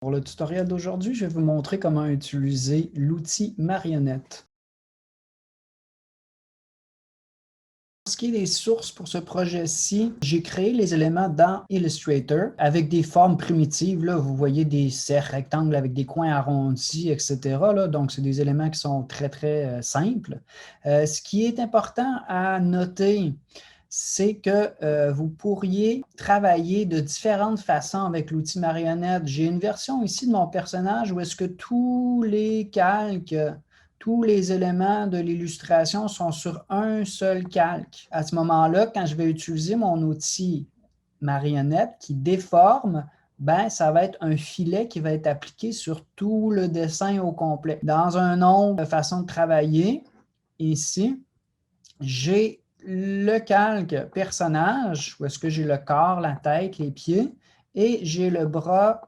Pour le tutoriel d'aujourd'hui, je vais vous montrer comment utiliser l'outil Marionnette. Pour ce qui est des sources pour ce projet-ci, j'ai créé les éléments dans Illustrator avec des formes primitives. Là, vous voyez des cercles, rectangles avec des coins arrondis, etc. Là, donc, c'est des éléments qui sont très simples. Ce qui est important à noter, c'est que vous pourriez travailler de différentes façons avec l'outil marionnette. J'ai une version ici de mon personnage où est-ce que tous les calques, tous les éléments de l'illustration sont sur un seul calque. À ce moment-là, quand je vais utiliser mon outil marionnette qui déforme, ben, ça va être un filet qui va être appliqué sur tout le dessin au complet. Dans un autre façon de travailler, ici, j'ai le calque personnage, où est-ce que j'ai le corps, la tête, les pieds, et j'ai le bras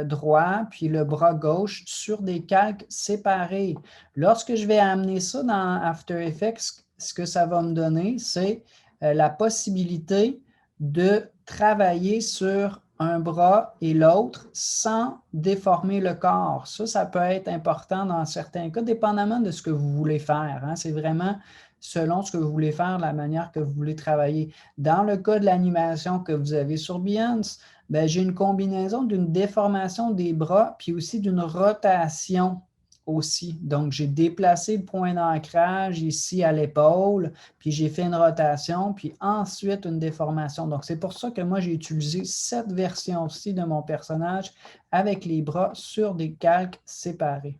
droit, puis le bras gauche sur des calques séparés. Lorsque je vais amener ça dans After Effects, ce que ça va me donner, c'est la possibilité de travailler sur un bras et l'autre sans déformer le corps. Ça peut être important dans certains cas, dépendamment de ce que vous voulez faire. Hein. C'est vraiment selon ce que vous voulez faire, la manière que vous voulez travailler. Dans le cas de l'animation que vous avez sur Behance, ben, j'ai une combinaison d'une déformation des bras puis aussi d'une rotation aussi. Donc, j'ai déplacé le point d'ancrage ici à l'épaule, puis j'ai fait une rotation, puis ensuite une déformation. Donc, c'est pour ça que moi, j'ai utilisé cette version-ci de mon personnage avec les bras sur des calques séparés.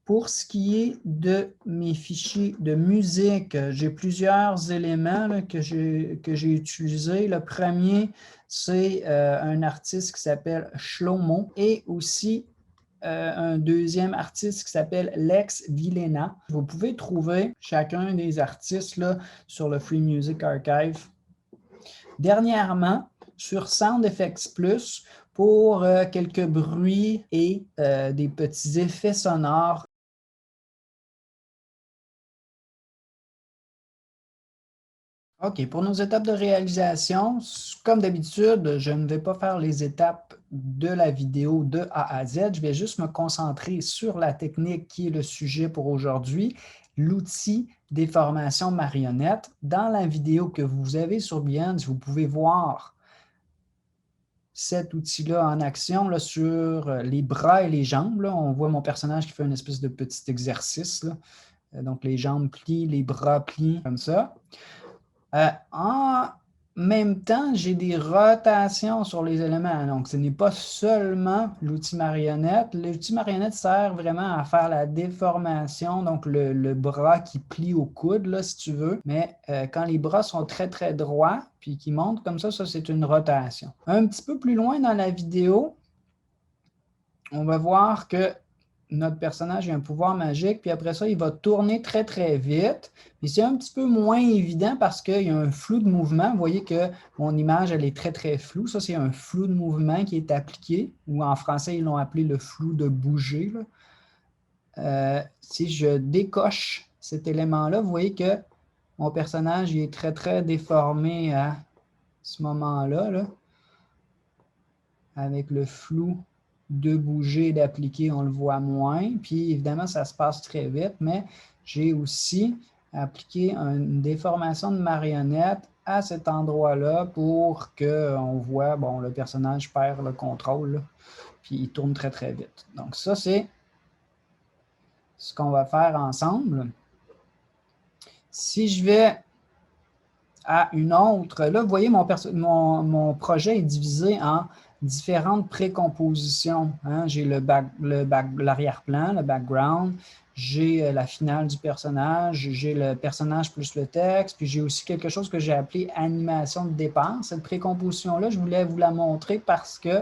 Pour ce qui est de mes fichiers de musique, j'ai plusieurs éléments là, que j'ai utilisés. Le premier, c'est un artiste qui s'appelle Shlomo et aussi un deuxième artiste qui s'appelle Lex Vilena. Vous pouvez trouver chacun des artistes là, sur le Free Music Archive. Dernièrement, sur Sound Effects Plus, pour quelques bruits et des petits effets sonores. OK, pour nos étapes de réalisation, comme d'habitude, je ne vais pas faire les étapes de la vidéo de A à Z. Je vais juste me concentrer sur la technique qui est le sujet pour aujourd'hui, l'outil déformation marionnette. Dans la vidéo que vous avez sur Behance, vous pouvez voir cet outil-là en action là, sur les bras et les jambes. Là. On voit mon personnage qui fait une espèce de petit exercice. Là. Donc, les jambes plient, les bras plient, comme ça. En même temps, j'ai des rotations sur les éléments. Donc, ce n'est pas seulement l'outil marionnette. L'outil marionnette sert vraiment à faire la déformation, donc le bras qui plie au coude, là, si tu veux. Mais quand les bras sont très droits, puis qui montent comme ça, c'est une rotation. Un petit peu plus loin dans la vidéo, on va voir que notre personnage a un pouvoir magique, puis après ça, il va tourner très vite. Puis c'est un petit peu moins évident parce qu'il y a un flou de mouvement. Vous voyez que mon image, elle est très floue. Ça, c'est un flou de mouvement qui est appliqué, ou en français, ils l'ont appelé le flou de bouger. Si je décoche cet élément-là, vous voyez que mon personnage il est très déformé à ce moment-là, là, avec le flou de bouger, d'appliquer, on le voit moins. Puis évidemment, ça se passe très vite, mais j'ai aussi appliqué une déformation de marionnette à cet endroit-là pour qu'on voit, bon, le personnage perd le contrôle, là, puis il tourne très vite. Donc ça, c'est ce qu'on va faire ensemble. Si je vais à une autre, là, vous voyez, mon projet est divisé en différentes précompositions. Hein. J'ai l'arrière-plan, le background, j'ai la finale du personnage, j'ai le personnage plus le texte, puis j'ai aussi quelque chose que j'ai appelé animation de départ. Cette précomposition-là, je voulais vous la montrer parce que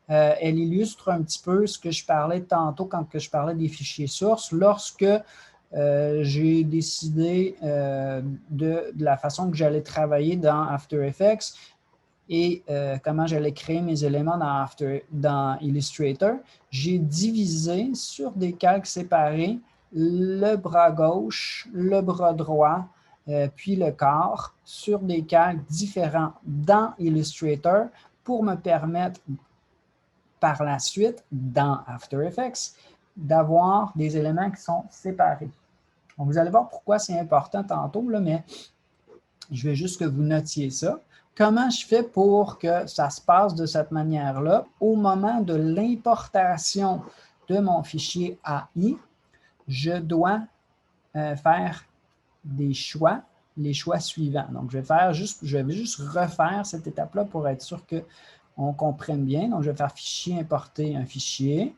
elle illustre un petit peu ce que je parlais tantôt quand je parlais des fichiers sources. Lorsque j'ai décidé de la façon que j'allais travailler dans After Effects et comment j'allais créer mes éléments dans Illustrator. J'ai divisé sur des calques séparés le bras gauche, le bras droit, puis le corps sur des calques différents dans Illustrator pour me permettre par la suite, dans After Effects, d'avoir des éléments qui sont séparés. Donc, vous allez voir pourquoi c'est important tantôt, là, mais je vais juste que vous notiez ça. Comment je fais pour que ça se passe de cette manière-là? Au moment de l'importation de mon fichier AI, je dois faire des choix, les choix suivants. Donc, je vais juste refaire cette étape-là pour être sûr qu'on comprenne bien. Donc, je vais faire fichier, importer un fichier.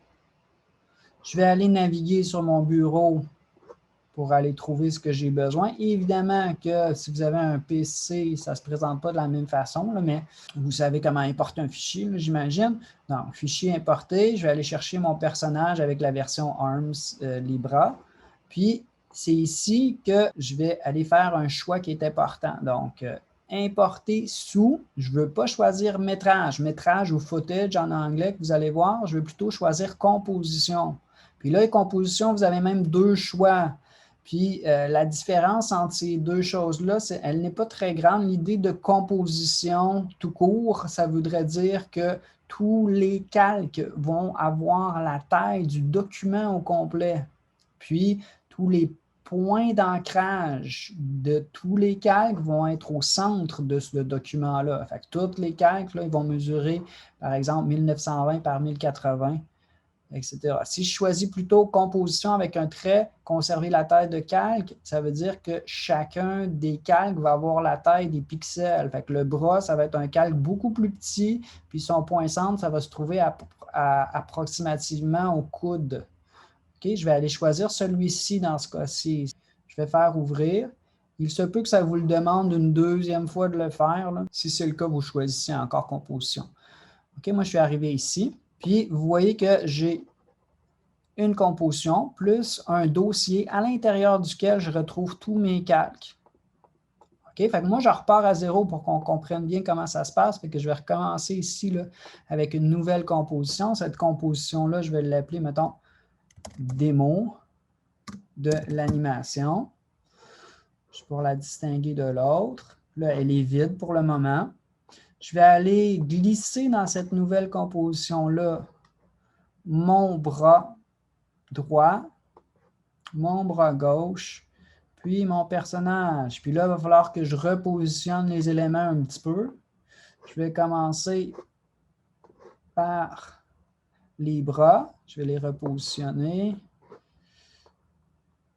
Je vais aller naviguer sur mon bureau pour aller trouver ce que j'ai besoin. Et évidemment que si vous avez un PC, ça ne se présente pas de la même façon, là, mais vous savez comment importer un fichier, j'imagine. Donc, fichier importé, je vais aller chercher mon personnage avec la version ARMS, les bras. Puis, c'est ici que je vais aller faire un choix qui est important. Donc, importer sous, je ne veux pas choisir métrage. Métrage ou footage en anglais que vous allez voir, je veux plutôt choisir composition. Puis là, composition, vous avez même deux choix. Puis la différence entre ces deux choses-là, elle n'est pas très grande. L'idée de composition tout court, ça voudrait dire que tous les calques vont avoir la taille du document au complet. Puis tous les points d'ancrage de tous les calques vont être au centre de ce document-là. Fait que tous les calques, là, ils vont mesurer, par exemple, 1920 par 1080. Etc. Si je choisis plutôt composition avec un trait, conserver la taille de calque, ça veut dire que chacun des calques va avoir la taille des pixels. Fait que le bras, ça va être un calque beaucoup plus petit, puis son point centre, ça va se trouver approximativement au coude. Okay? Je vais aller choisir celui-ci dans ce cas-ci. Je vais faire ouvrir. Il se peut que ça vous le demande une deuxième fois de le faire. Là. Si c'est le cas, vous choisissez encore composition. OK, moi, je suis arrivé ici. Puis, vous voyez que j'ai une composition plus un dossier à l'intérieur duquel je retrouve tous mes calques. OK? Fait que moi, je repars à zéro pour qu'on comprenne bien comment ça se passe. Fait que je vais recommencer ici là, avec une nouvelle composition. Cette composition-là, je vais l'appeler, mettons, démo de l'animation. Juste pour la distinguer de l'autre. Là, elle est vide pour le moment. Je vais aller glisser dans cette nouvelle composition-là mon bras droit, mon bras gauche, puis mon personnage. Puis là, il va falloir que je repositionne les éléments un petit peu. Je vais commencer par les bras. Je vais les repositionner.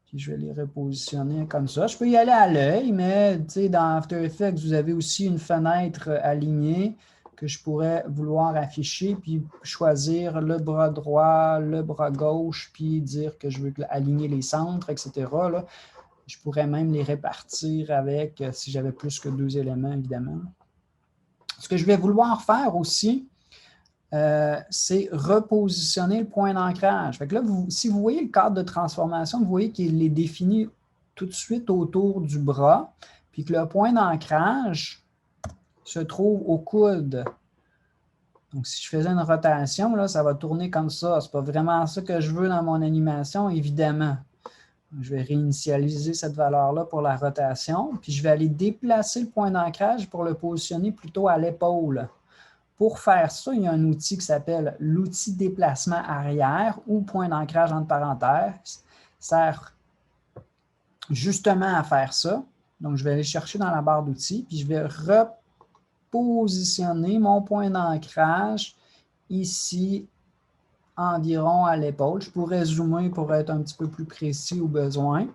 Puis je vais les repositionner comme ça. Je peux y aller à l'œil, mais dans After Effects, vous avez aussi une fenêtre alignée que je pourrais vouloir afficher, puis choisir le bras droit, le bras gauche, puis dire que je veux aligner les centres, etc. Là, je pourrais même les répartir avec, si j'avais plus que deux éléments, évidemment. Ce que je vais vouloir faire aussi, c'est repositionner le point d'ancrage. Fait que là, si vous voyez le cadre de transformation, vous voyez qu'il est défini tout de suite autour du bras, puis que le point d'ancrage se trouve au coude. Donc, si je faisais une rotation, là, ça va tourner comme ça. Ce n'est pas vraiment ça que je veux dans mon animation, évidemment. Je vais réinitialiser cette valeur-là pour la rotation, puis je vais aller déplacer le point d'ancrage pour le positionner plutôt à l'épaule. Pour faire ça, il y a un outil qui s'appelle l'outil déplacement arrière ou point d'ancrage entre parenthèses. Sert justement à faire ça. Donc, je vais aller chercher dans la barre d'outils, puis je vais repositionner mon point d'ancrage ici environ à l'épaule. Je pourrais zoomer pour être un petit peu plus précis au besoin.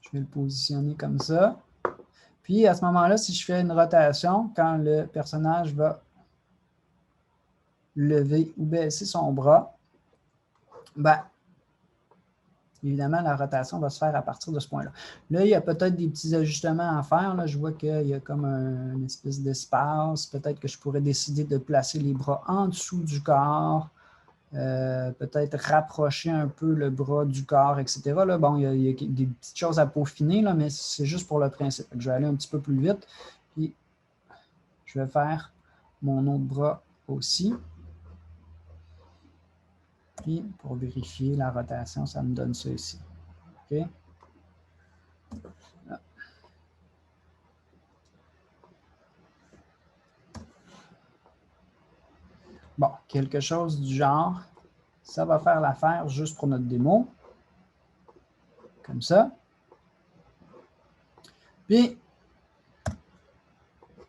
Je vais le positionner comme ça. Puis, à ce moment-là, si je fais une rotation, quand le personnage va lever ou baisser son bras, ben, évidemment, la rotation va se faire à partir de ce point-là. Là, il y a peut-être des petits ajustements à faire. Là, je vois qu'il y a comme une espèce d'espace. Peut-être que je pourrais décider de placer les bras en dessous du corps. Peut-être rapprocher un peu le bras du corps, etc. Là, bon, il y a des petites choses à peaufiner, là, mais c'est juste pour le principe. Je vais aller un petit peu plus vite. Puis, je vais faire mon autre bras aussi. Puis, pour vérifier la rotation, ça me donne ça ici. OK? Bon, quelque chose du genre. Ça va faire l'affaire juste pour notre démo. Comme ça. Puis,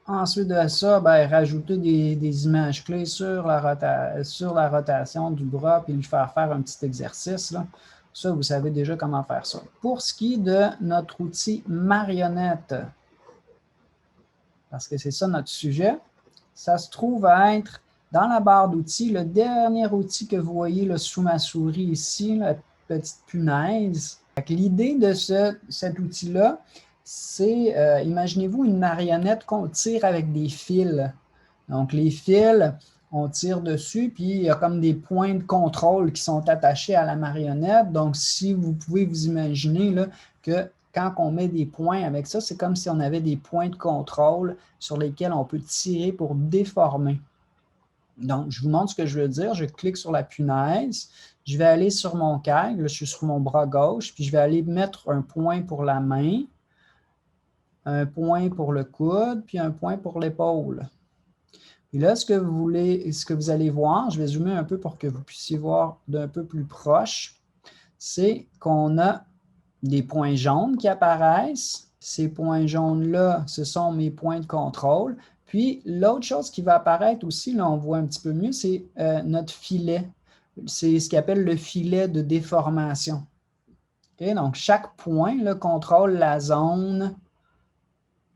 ensuite de ça, ben, rajouter des images clés sur la rotation du bras, puis lui faire faire un petit exercice, là. Ça, vous savez déjà comment faire ça. Pour ce qui est de notre outil marionnette, parce que c'est ça notre sujet, ça se trouve à être dans la barre d'outils, le dernier outil que vous voyez là, sous ma souris ici, la petite punaise. L'idée de cet outil-là, c'est, imaginez-vous une marionnette qu'on tire avec des fils. Donc, les fils, on tire dessus, puis il y a comme des points de contrôle qui sont attachés à la marionnette. Donc, si vous pouvez vous imaginer là, que quand on met des points avec ça, c'est comme si on avait des points de contrôle sur lesquels on peut tirer pour déformer. Donc, je vous montre ce que je veux dire. Je clique sur la punaise. Je vais aller sur mon CAG. Là, je suis sur mon bras gauche. Puis, je vais aller mettre un point pour la main, un point pour le coude, puis un point pour l'épaule. Et là, ce que vous allez voir, je vais zoomer un peu pour que vous puissiez voir d'un peu plus proche, c'est qu'on a des points jaunes qui apparaissent. Ces points jaunes-là, ce sont mes points de contrôle. Puis, l'autre chose qui va apparaître aussi, là, on voit un petit peu mieux, c'est notre filet. C'est ce qu'on appelle le filet de déformation. Okay? Donc, chaque point là, contrôle la zone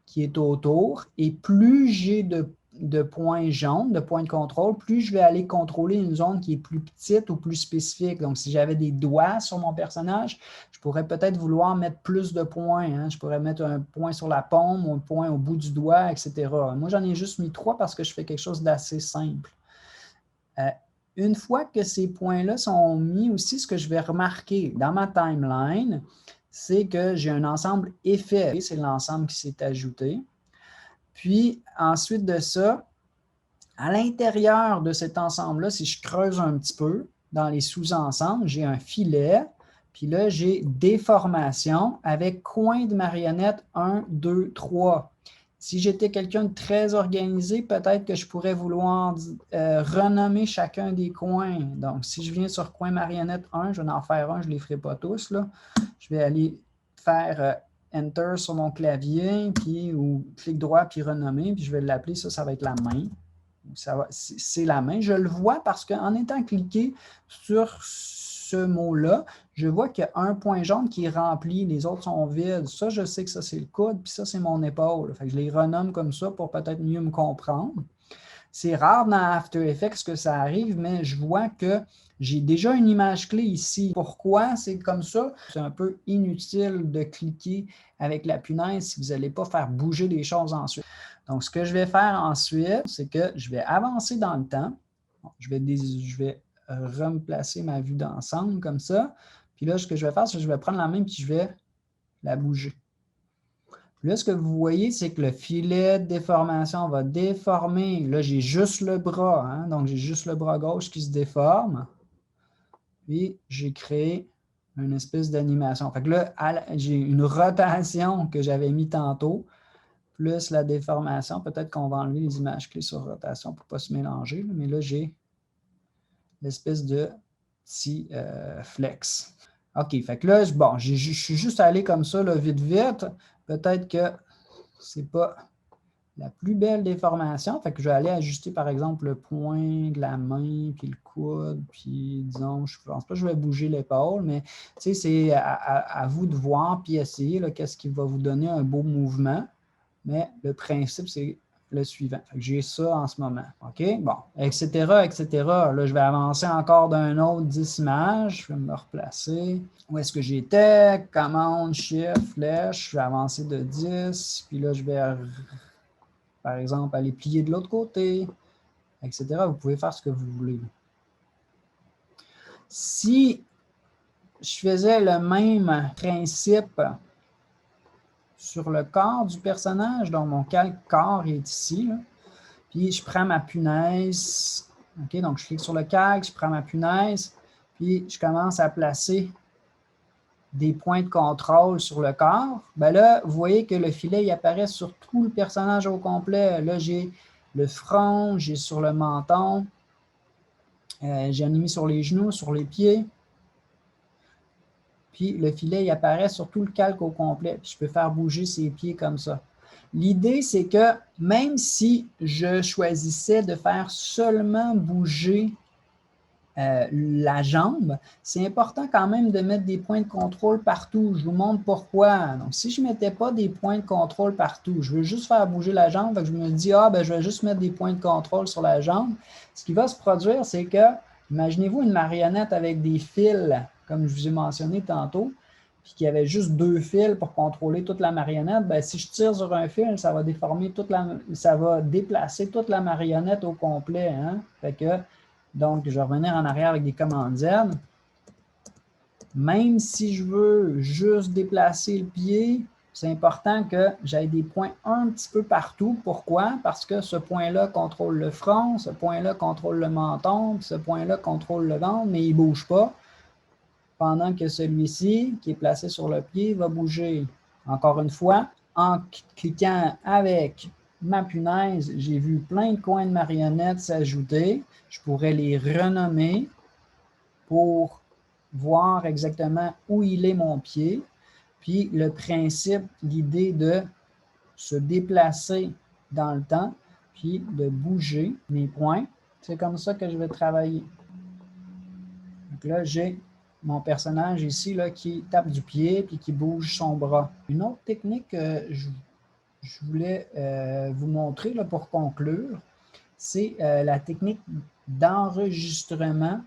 qui est autour. Et plus j'ai de points jaunes, de points de contrôle, plus je vais aller contrôler une zone qui est plus petite ou plus spécifique. Donc, si j'avais des doigts sur mon personnage, je pourrais peut-être vouloir mettre plus de points. Hein. Je pourrais mettre un point sur la paume ou un point au bout du doigt, etc. Moi, j'en ai juste mis 3 parce que je fais quelque chose d'assez simple. Une fois que ces points-là sont mis aussi, ce que je vais remarquer dans ma timeline, c'est que j'ai un ensemble effet. C'est l'ensemble qui s'est ajouté. Puis, ensuite de ça, à l'intérieur de cet ensemble-là, si je creuse un petit peu, dans les sous-ensembles, j'ai un filet, puis là, j'ai déformation avec coin de marionnette 1, 2, 3. Si j'étais quelqu'un de très organisé, peut-être que je pourrais vouloir renommer chacun des coins. Donc, si je viens sur coin marionnette 1, je vais en faire un, je ne les ferai pas tous, là. Je vais aller faire Enter sur mon clavier, puis, ou clic droit, puis renommer, puis je vais l'appeler, ça va être la main. C'est la main. Je le vois parce qu'en étant cliqué sur ce mot-là, je vois qu'il y a un point jaune qui est rempli, les autres sont vides. Ça, je sais que ça, c'est le coude, puis ça, c'est mon épaule. Fait que je les renomme comme ça pour peut-être mieux me comprendre. C'est rare dans After Effects que ça arrive, mais je vois que j'ai déjà une image clé ici. Pourquoi c'est comme ça? C'est un peu inutile de cliquer avec la punaise si vous n'allez pas faire bouger les choses ensuite. Donc, ce que je vais faire ensuite, c'est que je vais avancer dans le temps. Je vais replacer ma vue d'ensemble comme ça. Puis là, ce que je vais faire, c'est que je vais prendre la main et je vais la bouger. Là, ce que vous voyez, c'est que le filet de déformation va déformer. Là, j'ai juste le bras, hein? Donc j'ai juste le bras gauche qui se déforme. Puis, j'ai créé une espèce d'animation. Fait que là, j'ai une rotation que j'avais mis tantôt, plus la déformation. Peut-être qu'on va enlever les images clés sur rotation pour ne pas se mélanger. Mais là, j'ai l'espèce de petit flex. OK, fait que là, bon, je suis juste allé comme ça, là, vite, vite. Peut-être que c'est pas la plus belle déformation. Fait que je vais aller ajuster, par exemple, le point de la main, puis le coude, puis disons, je ne pense pas que je vais bouger l'épaule, mais tu sais, c'est à vous de voir, puis essayer qu'est-ce qui va vous donner un beau mouvement. Mais le principe, c'est le suivant. Fait que j'ai ça en ce moment. OK? Bon, etc., etc. Là, je vais avancer encore d'un autre 10 images. Je vais me replacer. Où est-ce que j'étais? Commande, Shift, flèche. Je vais avancer de 10. Puis là, je vais, par exemple, aller plier de l'autre côté, etc. Vous pouvez faire ce que vous voulez. Si je faisais le même principe sur le corps du personnage, donc mon calque corps est ici, là. Puis je prends ma punaise, OK, donc je clique sur le calque, je prends ma punaise, puis je commence à placer des points de contrôle sur le corps. Bien là, vous voyez que le filet, il apparaît sur tout le personnage au complet. Là, j'ai le front, j'ai sur le menton, J'en ai mis sur les genoux, sur les pieds. Puis le filet, il apparaît sur tout le calque au complet. Puis je peux faire bouger ses pieds comme ça. L'idée, c'est que même si je choisissais de faire seulement bouger la jambe, c'est important quand même de mettre des points de contrôle partout. Je vous montre pourquoi. Donc, si je ne mettais pas des points de contrôle partout, je veux juste faire bouger la jambe, donc je me dis, je vais juste mettre des points de contrôle sur la jambe. Ce qui va se produire, c'est que, imaginez-vous une marionnette avec des fils, comme je vous ai mentionné tantôt, puis qu'il y avait juste 2 fils pour contrôler toute la marionnette. Bien, si je tire sur un fil, ça va déformer ça va déplacer toute la marionnette au complet. Hein? Fait que, donc, je vais revenir en arrière avec des commandes Z. Même si je veux juste déplacer le pied, c'est important que j'aille des points un petit peu partout. Pourquoi? Parce que ce point-là contrôle le front, ce point-là contrôle le menton, ce point-là contrôle le ventre, mais il ne bouge pas. Pendant que celui-ci, qui est placé sur le pied, va bouger. Encore une fois, en cliquant avec ma punaise, j'ai vu plein de coins de marionnettes s'ajouter. Je pourrais les renommer pour voir exactement où il est mon pied. Puis le principe, l'idée de se déplacer dans le temps, puis de bouger mes points. C'est comme ça que je vais travailler. Donc là, j'ai mon personnage ici là, qui tape du pied puis qui bouge son bras. Une autre technique que je voulais vous montrer là, pour conclure, c'est la technique d'enregistrement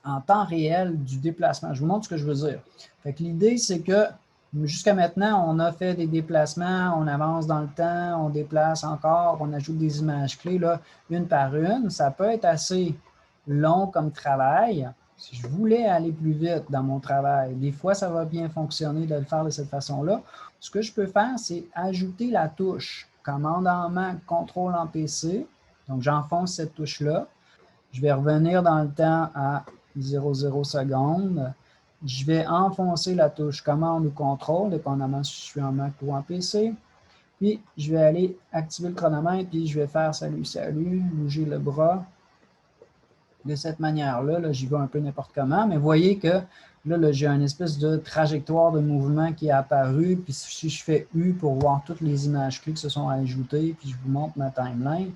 en temps réel du déplacement. Je vous montre ce que je veux dire. L'idée, c'est que jusqu'à maintenant, on a fait des déplacements, on avance dans le temps, on déplace encore, on ajoute des images clés là, une par une. Ça peut être assez long comme travail. Si je voulais aller plus vite dans mon travail, des fois, ça va bien fonctionner de le faire de cette façon-là. Ce que je peux faire, c'est ajouter la touche commande en main, contrôle en PC. Donc, j'enfonce cette touche-là. Je vais revenir dans le temps à 0,0 secondes. Je vais enfoncer la touche commande ou contrôle, dépendamment si je suis en Mac ou en PC. Puis, je vais aller activer le chronomètre, puis je vais faire salut, salut, bouger le bras. De cette manière-là, là, j'y vais un peu n'importe comment, mais vous voyez que là j'ai une espèce de trajectoire de mouvement qui est apparue, puis si je fais U pour voir toutes les images clés qui se sont ajoutées, puis je vous montre ma timeline,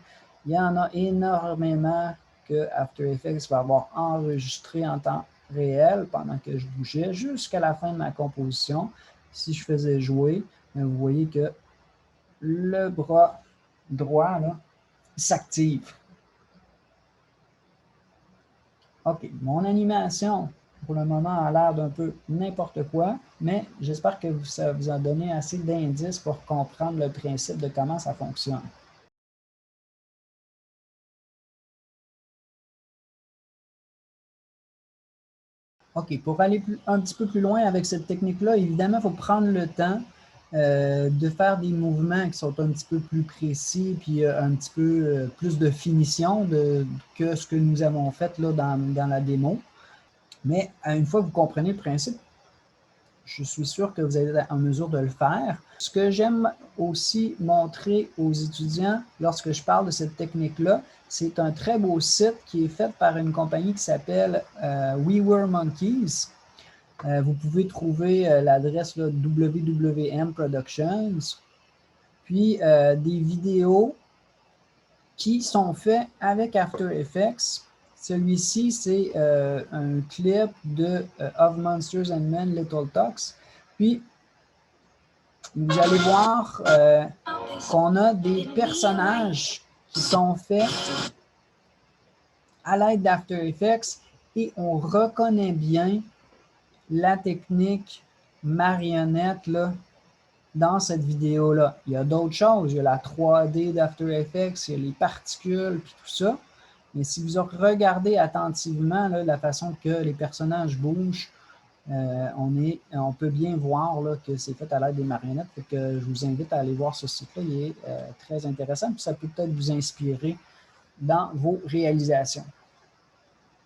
il y en a énormément que After Effects va avoir enregistré en temps réel pendant que je bougeais jusqu'à la fin de ma composition. Si je faisais jouer, vous voyez que le bras droit s'active. OK, mon animation, pour le moment, a l'air d'un peu n'importe quoi, mais j'espère que ça vous a donné assez d'indices pour comprendre le principe de comment ça fonctionne. OK, pour aller un petit peu plus loin avec cette technique-là, évidemment, il faut prendre le temps de faire des mouvements qui sont un petit peu plus précis, puis un petit peu plus de finition que ce que nous avons fait là, dans la démo. Mais une fois que vous comprenez le principe, je suis sûr que vous allez être en mesure de le faire. Ce que j'aime aussi montrer aux étudiants lorsque je parle de cette technique-là, c'est un très beau site qui est fait par une compagnie qui s'appelle We Were Monkeys. Vous pouvez trouver l'adresse WWM Productions. Puis des vidéos qui sont faites avec After Effects. Celui-ci, c'est un clip de Of Monsters and Men, Little Talks. Puis, vous allez voir qu'on a des personnages qui sont faits à l'aide d'After Effects et on reconnaît bien la technique marionnette là, dans cette vidéo-là. Il y a d'autres choses. Il y a la 3D d'After Effects, il y a les particules, puis tout ça. Mais si vous regardez attentivement là, la façon que les personnages bougent, on peut bien voir là, que c'est fait à l'aide des marionnettes. Fait que je vous invite à aller voir ce site-là. Il est très intéressant. Puis ça peut peut-être vous inspirer dans vos réalisations.